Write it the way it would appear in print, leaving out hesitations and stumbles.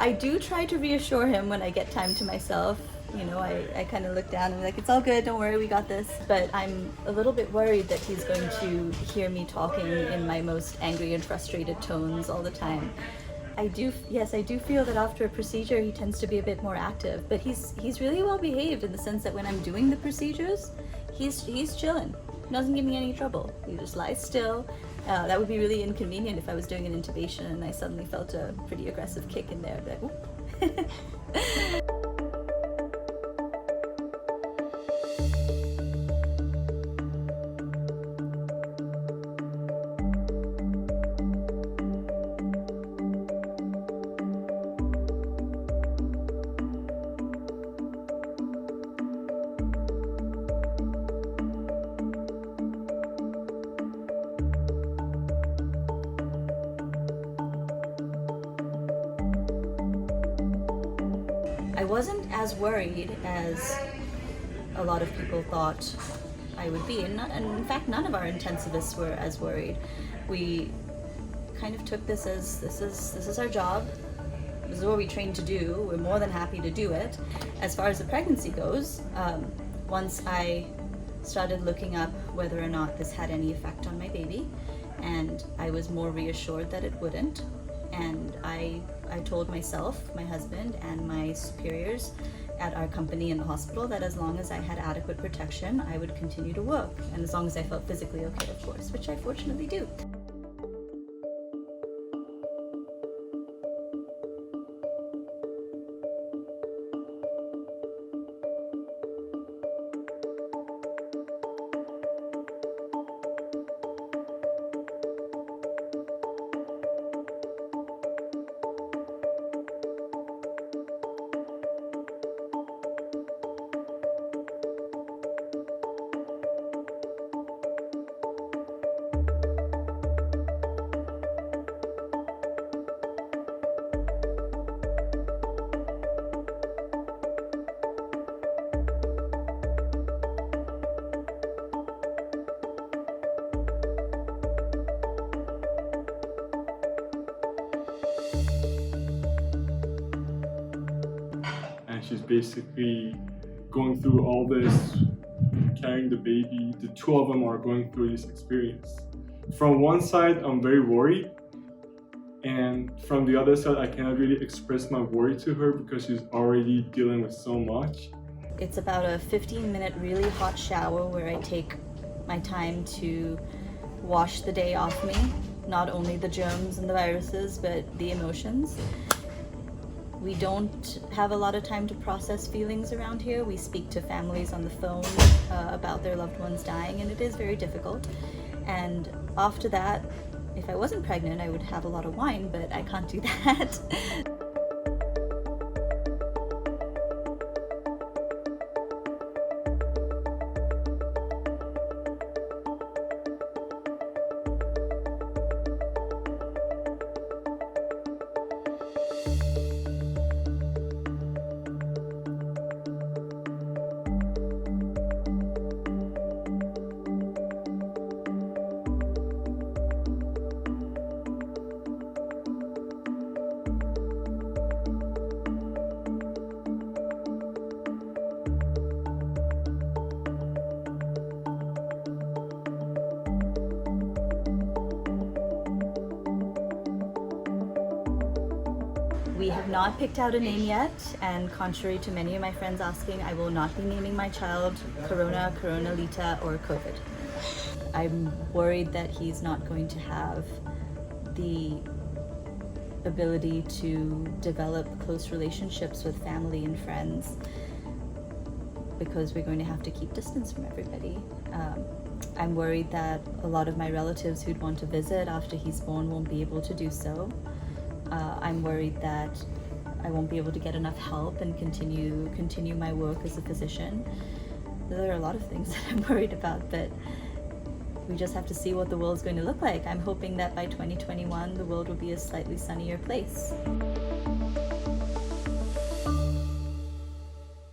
I do try to reassure him when I get time to myself. You know, I kind of look down and I'm like, it's all good, don't worry, we got this. But I'm a little bit worried that he's going to hear me talking in my most angry and frustrated tones all the time. I do feel that after a procedure he tends to be a bit more active, but he's really well behaved in the sense that when I'm doing the procedures, he's chilling. He doesn't give me any trouble. He just lies still. That would be really inconvenient if I was doing an intubation and I suddenly felt a pretty aggressive kick in there. I'd be like, whoop. I wasn't as worried as a lot of people thought I would be, and in fact none of our intensivists were as worried. We kind of took this as this is our job, this is what we trained to do, we're more than happy to do it. As far as the pregnancy goes, once I started looking up whether or not this had any effect on my baby, and I was more reassured that it wouldn't, and I told myself, my husband, and my superiors at our company in the hospital that as long as I had adequate protection, I would continue to work, and as long as I felt physically okay, of course, which I fortunately do. She's basically going through all this, carrying the baby. The two of them are going through this experience. From one side, I'm very worried, and from the other side, I cannot really express my worry to her because she's already dealing with so much. It's about a 15-minute really hot shower where I take my time to wash the day off me, not only the germs and the viruses, but the emotions. We don't have a lot of time to process feelings around here. We speak to families on the phone about their loved ones dying, and it is very difficult. And after that, if I wasn't pregnant, I would have a lot of wine, but I can't do that. We have not picked out a name yet, and contrary to many of my friends asking, I will not be naming my child Corona, Coronalita, or COVID. I'm worried that he's not going to have the ability to develop close relationships with family and friends because we're going to have to keep distance from everybody. I'm worried that a lot of my relatives who'd want to visit after he's born won't be able to do so. I'm worried that I won't be able to get enough help and continue my work as a physician. There are a lot of things that I'm worried about, but we just have to see what the world's going to look like. I'm hoping that by 2021, the world will be a slightly sunnier place.